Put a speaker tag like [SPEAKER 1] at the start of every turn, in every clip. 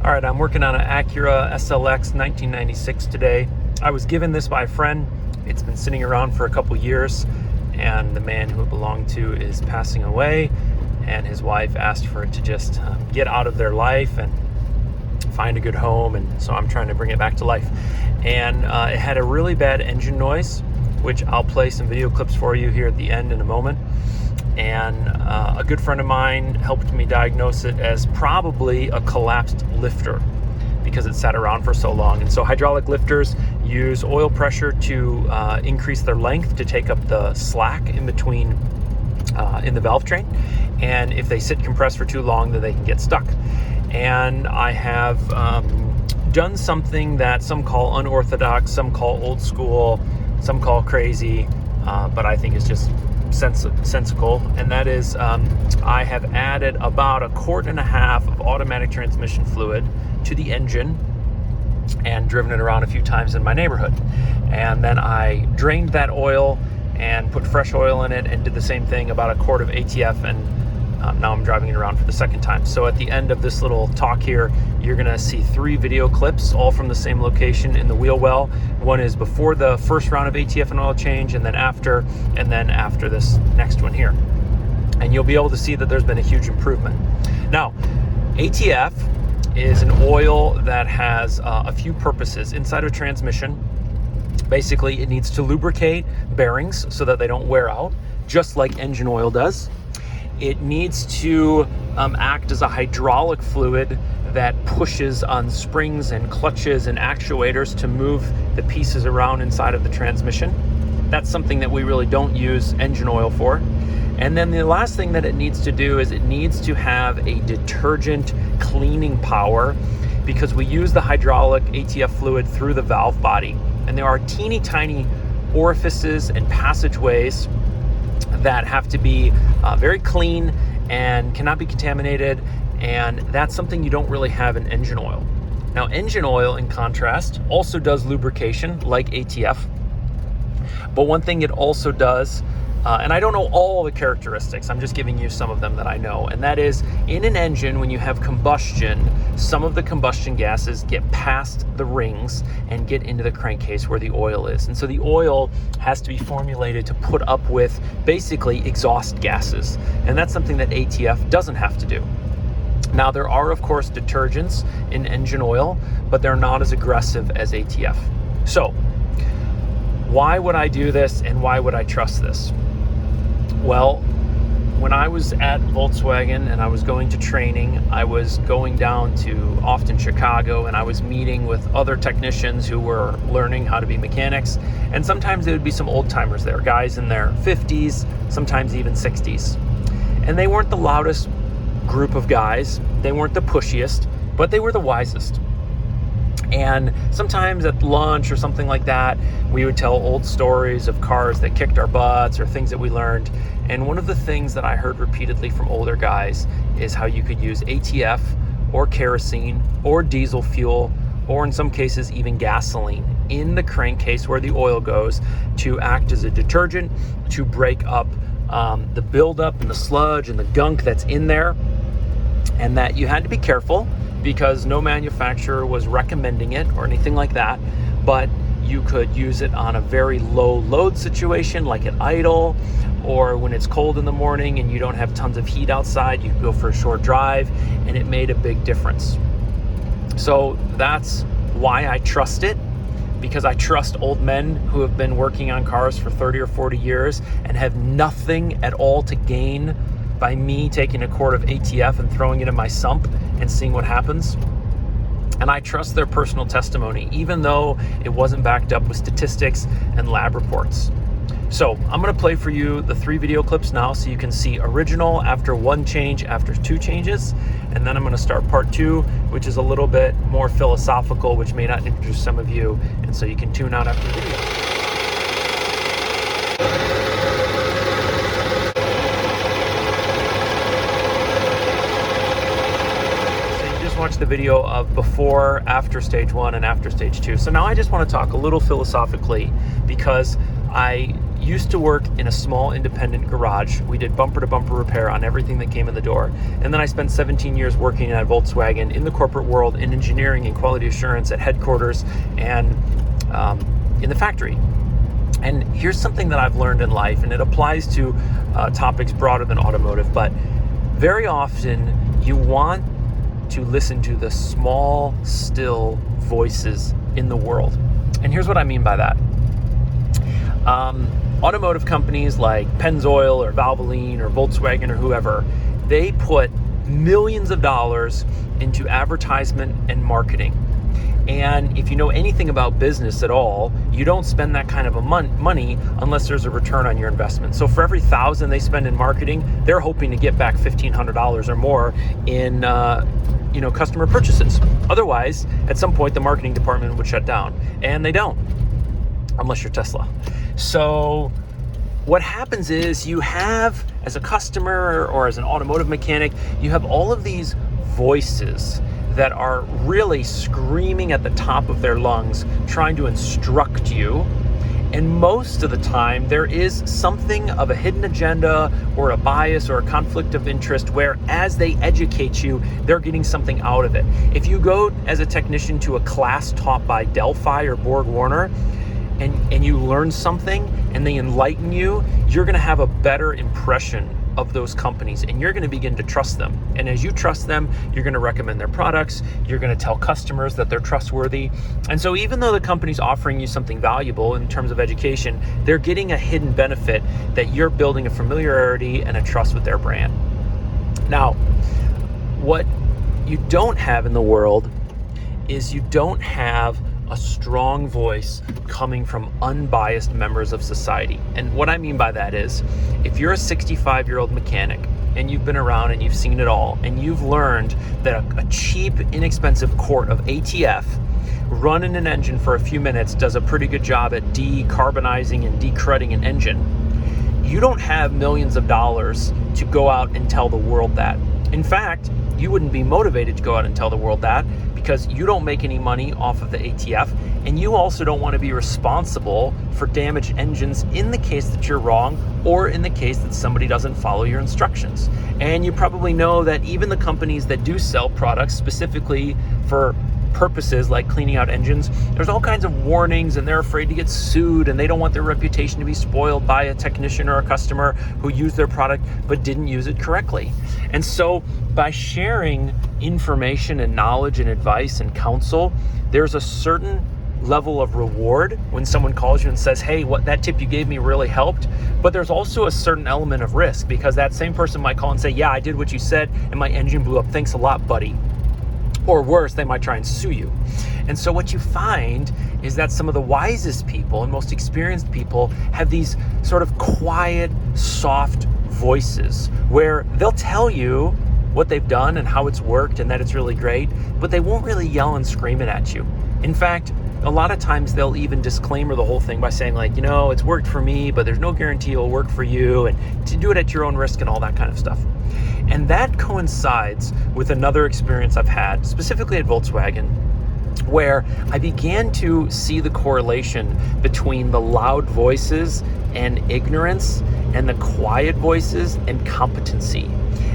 [SPEAKER 1] All right, I'm working on an Acura SLX 1996 today. I was given this by a friend. It's been sitting around for a couple years, and the man who it belonged to is passing away, and his wife asked for it to just get out of their life and find a good home, and so I'm trying to bring it back to life. And it had a really bad engine noise, which I'll play some video clips for you here at the end in a moment. And a good friend of mine helped me diagnose it as probably a collapsed lifter because it sat around for so long. And so hydraulic lifters use oil pressure to increase their length to take up the slack in between in the valve train. And if they sit compressed for too long, then they can get stuck. And I have done something that some call unorthodox, some call old school, some call crazy, but I think it's just sensical, and that is I have added about 1.5 quarts of automatic transmission fluid to the engine and driven it around a few times in my neighborhood. And then I drained that oil and put fresh oil in it and did the same thing, about 1 quart of ATF, and now I'm driving it around for the second time. So at the end of this little talk here, you're gonna see 3 video clips, all from the same location in the wheel well. One is before the first round of ATF and oil change, and then after this next one here. And you'll be able to see that there's been a huge improvement. Now, ATF is an oil that has a few purposes inside of a transmission. Basically, it needs to lubricate bearings so that they don't wear out, just like engine oil does. It needs to act as a hydraulic fluid that pushes on springs and clutches and actuators to move the pieces around inside of the transmission. That's something that we really don't use engine oil for. And then the last thing that it needs to do is it needs to have a detergent cleaning power, because we use the hydraulic ATF fluid through the valve body. And there are teeny tiny orifices and passageways that have to be very clean and cannot be contaminated, and that's something you don't really have in engine oil. Now, engine oil, in contrast, also does lubrication like ATF, but one thing it also does, and I don't know all the characteristics, I'm just giving you some of them that I know, and that is, in an engine, when you have combustion, some of the combustion gases get past the rings and get into the crankcase where the oil is. And so the oil has to be formulated to put up with basically exhaust gases. And that's something that ATF doesn't have to do. Now, there are, of course, detergents in engine oil, but they're not as aggressive as ATF. So, why would I do this, and why would I trust this? Well, when I was at Volkswagen and I was going to training, I was going down to often Chicago, and I was meeting with other technicians who were learning how to be mechanics. And sometimes there would be some old timers there, guys in their 50s, sometimes even 60s. And they weren't the loudest group of guys, they weren't the pushiest, but they were the wisest. And sometimes at lunch or something like that, we would tell old stories of cars that kicked our butts or things that we learned. And one of the things that I heard repeatedly from older guys is how you could use ATF or kerosene or diesel fuel, or in some cases even gasoline, in the crankcase where the oil goes, to act as a detergent, to break up the buildup and the sludge and the gunk that's in there. And that you had to be careful, because no manufacturer was recommending it or anything like that, but you could use it on a very low load situation, like at idle, or when it's cold in the morning and you don't have tons of heat outside, you can go for a short drive, and it made a big difference. So that's why I trust it, because I trust old men who have been working on cars for 30 or 40 years and have nothing at all to gain by me taking 1 quart of ATF and throwing it in my sump and seeing what happens. And I trust their personal testimony, even though it wasn't backed up with statistics and lab reports. So I'm gonna play for you the 3 video clips now so you can see original after 1 change, after 2 changes. And then I'm gonna start part 2, which is a little bit more philosophical, which may not interest some of you. And so you can tune out after the video. Watch the video of before, after stage 1 and after stage 2. So now I just want to talk a little philosophically, because I used to work in a small independent garage. We did bumper to bumper repair on everything that came in the door. And then I spent 17 years working at Volkswagen in the corporate world, in engineering and quality assurance at headquarters and in the factory. And here's something that I've learned in life, and it applies to topics broader than automotive, but very often you want to listen to the small, still voices in the world. And here's what I mean by that. Automotive companies like Pennzoil or Valvoline or Volkswagen or whoever, they put millions of dollars into advertisement and marketing. And if you know anything about business at all, you don't spend that kind of money unless there's a return on your investment. So for every $1,000 they spend in marketing, they're hoping to get back $1,500 or more in customer purchases. Otherwise, at some point, the marketing department would shut down, and they don't, unless you're Tesla. So what happens is you have, as a customer or as an automotive mechanic, you have all of these voices that are really screaming at the top of their lungs, trying to instruct you. And most of the time, there is something of a hidden agenda or a bias or a conflict of interest where, as they educate you, they're getting something out of it. If you go as a technician to a class taught by Delphi or Borg Warner, and you learn something and they enlighten you, you're gonna have a better impression of those companies, and you're going to begin to trust them. And as you trust them, you're going to recommend their products. You're going to tell customers that they're trustworthy. And so even though the company's offering you something valuable in terms of education, they're getting a hidden benefit that you're building a familiarity and a trust with their brand. Now, what you don't have in the world is you don't have a strong voice coming from unbiased members of society. And what I mean by that is, if you're a 65-year-old mechanic and you've been around and you've seen it all, and you've learned that a cheap, inexpensive quart of ATF running an engine for a few minutes does a pretty good job at decarbonizing and decrudding an engine, you don't have millions of dollars to go out and tell the world that. In fact, you wouldn't be motivated to go out and tell the world that, because you don't make any money off of the ATF, and you also don't want to be responsible for damaged engines in the case that you're wrong, or in the case that somebody doesn't follow your instructions. And you probably know that even the companies that do sell products specifically for purposes like cleaning out engines, there's all kinds of warnings, and they're afraid to get sued, and they don't want their reputation to be spoiled by a technician or a customer who used their product but didn't use it correctly. And so by sharing information and knowledge and advice and counsel, there's a certain level of reward when someone calls you and says, hey, what that tip you gave me really helped. But there's also a certain element of risk, because that same person might call and say, yeah, I did what you said and my engine blew up. Thanks a lot, buddy. Or worse, they might try and sue you. And so what you find is that some of the wisest people and most experienced people have these sort of quiet, soft voices where they'll tell you what they've done and how it's worked and that it's really great, but they won't really yell and scream it at you. In fact, a lot of times they'll even disclaimer the whole thing by saying, like, it's worked for me, but there's no guarantee it'll work for you, and to do it at your own risk and all that kind of stuff. And that coincides with another experience I've had, specifically at Volkswagen, where I began to see the correlation between the loud voices and ignorance and the quiet voices and competency.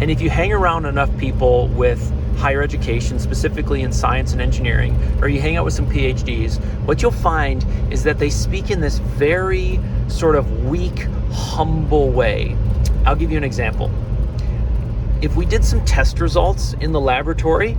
[SPEAKER 1] And if you hang around enough people with higher education, specifically in science and engineering, or you hang out with some PhDs, what you'll find is that they speak in this very sort of weak, humble way. I'll give you an example. If we did some test results in the laboratory,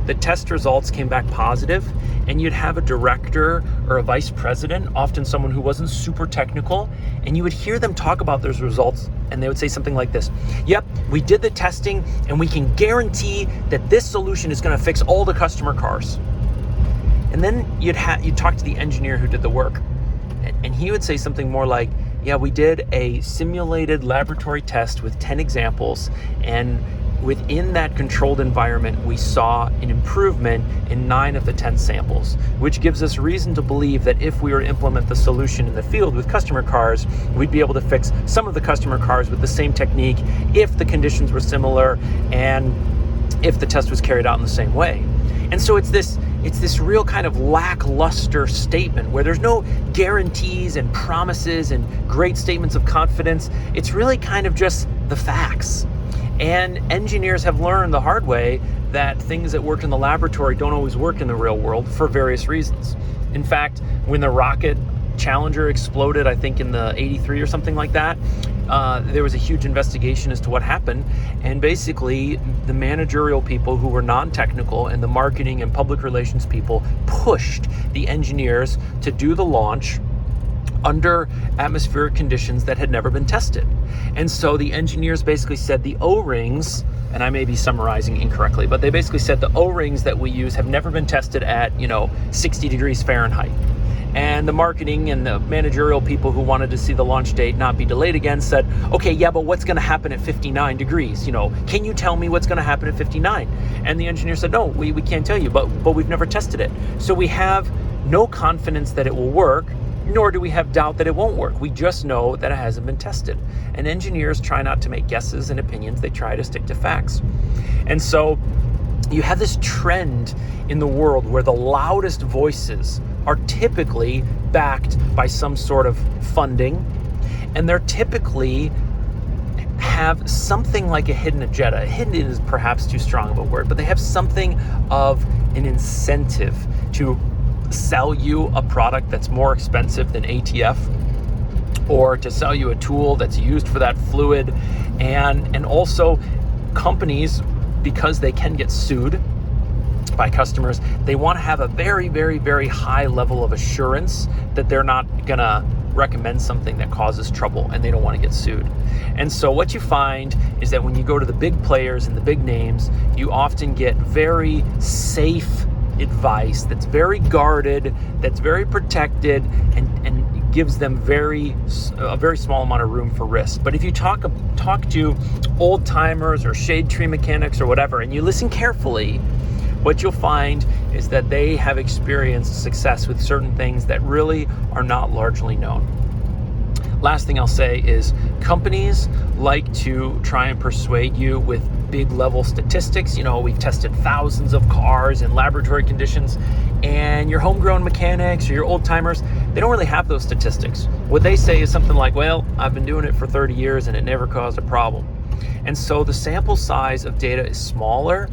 [SPEAKER 1] the test results came back positive, and you'd have a director or a vice president, often someone who wasn't super technical, and you would hear them talk about those results, and they would say something like this: yep, we did the testing, and we can guarantee that this solution is going to fix all the customer cars. And then you'd talk to the engineer who did the work, and he would say something more like, yeah, we did a simulated laboratory test with 10 examples, and within that controlled environment, we saw an improvement in 9 of the 10 samples, which gives us reason to believe that if we were to implement the solution in the field with customer cars, we'd be able to fix some of the customer cars with the same technique if the conditions were similar and if the test was carried out in the same way. And so it's this it's this real kind of lackluster statement where there's no guarantees and promises and great statements of confidence. It's really kind of just the facts. And engineers have learned the hard way that things that work in the laboratory don't always work in the real world for various reasons. In fact, when the rocket Challenger exploded, I think in the 83 or something like that, there was a huge investigation as to what happened. And basically, the managerial people who were non-technical and the marketing and public relations people pushed the engineers to do the launch under atmospheric conditions that had never been tested. And so the engineers basically said the O-rings, and I may be summarizing incorrectly, but they basically said the O-rings that we use have never been tested at, 60 degrees Fahrenheit. And the marketing and the managerial people who wanted to see the launch date not be delayed again said, okay, yeah, but what's going to happen at 59 degrees? Can you tell me what's going to happen at 59? And the engineer said, no, we can't tell you, but we've never tested it. So we have no confidence that it will work, nor do we have doubt that it won't work. We just know that it hasn't been tested. And engineers try not to make guesses and opinions. They try to stick to facts. And so you have this trend in the world where the loudest voices are typically backed by some sort of funding, and they're typically have something like a hidden agenda. Hidden is perhaps too strong of a word, but they have something of an incentive to sell you a product that's more expensive than ATF, or to sell you a tool that's used for that fluid. And also companies, because they can get sued by customers, they want to have a very, very, very high level of assurance that they're not gonna recommend something that causes trouble, and they don't want to get sued. And so what you find is that when you go to the big players and the big names, you often get very safe advice that's very guarded, that's very protected, and gives them a very small amount of room for risk. But if you talk to old timers or shade tree mechanics or whatever, and you listen carefully, what you'll find is that they have experienced success with certain things that really are not largely known. Last thing I'll say is companies like to try and persuade you with big level statistics. We've tested thousands of cars in laboratory conditions, and your homegrown mechanics or your old timers, they don't really have those statistics. What they say is something like, well, I've been doing it for 30 years and it never caused a problem. And so the sample size of data is smaller,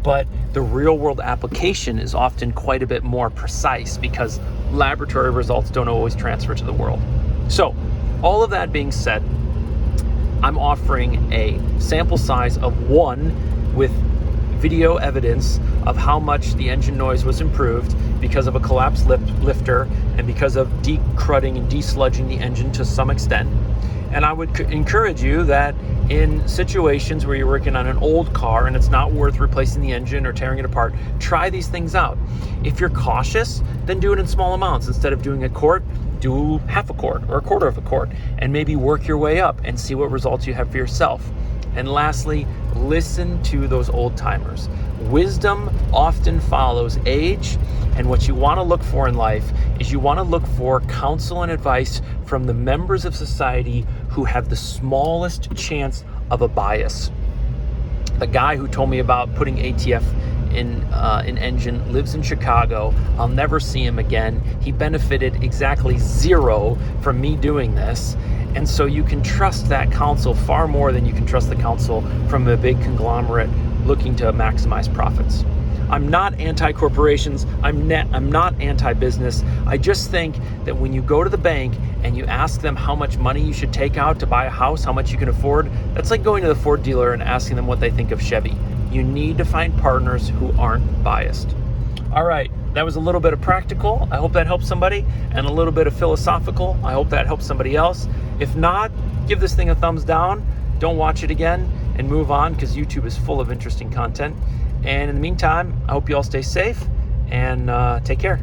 [SPEAKER 1] but the real world application is often quite a bit more precise because laboratory results don't always transfer to the world. So all of that being said, I'm offering a sample size of 1 with video evidence of how much the engine noise was improved because of a collapsed lifter and because of decrudding and desludging the engine to some extent. And I would encourage you that in situations where you're working on an old car and it's not worth replacing the engine or tearing it apart, try these things out. If you're cautious, then do it in small amounts. Instead of doing a quart, do half a quart or a quarter of a quart, and maybe work your way up and see what results you have for yourself. And lastly, listen to those old timers. Wisdom often follows age, and what you want to look for in life is you want to look for counsel and advice from the members of society who have the smallest chance of a bias. The guy who told me about putting ATF in an engine lives in Chicago. I'll never see him again. He benefited exactly 0 from me doing this. And so you can trust that counsel far more than you can trust the counsel from a big conglomerate looking to maximize profits. I'm not anti-corporations. I'm not anti-business. I just think that when you go to the bank and you ask them how much money you should take out to buy a house, how much you can afford, that's like going to the Ford dealer and asking them what they think of Chevy. You need to find partners who aren't biased. All right, that was a little bit of practical. I hope that helps somebody, and a little bit of philosophical. I hope that helps somebody else. If not, give this thing a thumbs down. Don't watch it again and move on, because YouTube is full of interesting content. And in the meantime, I hope you all stay safe and take care.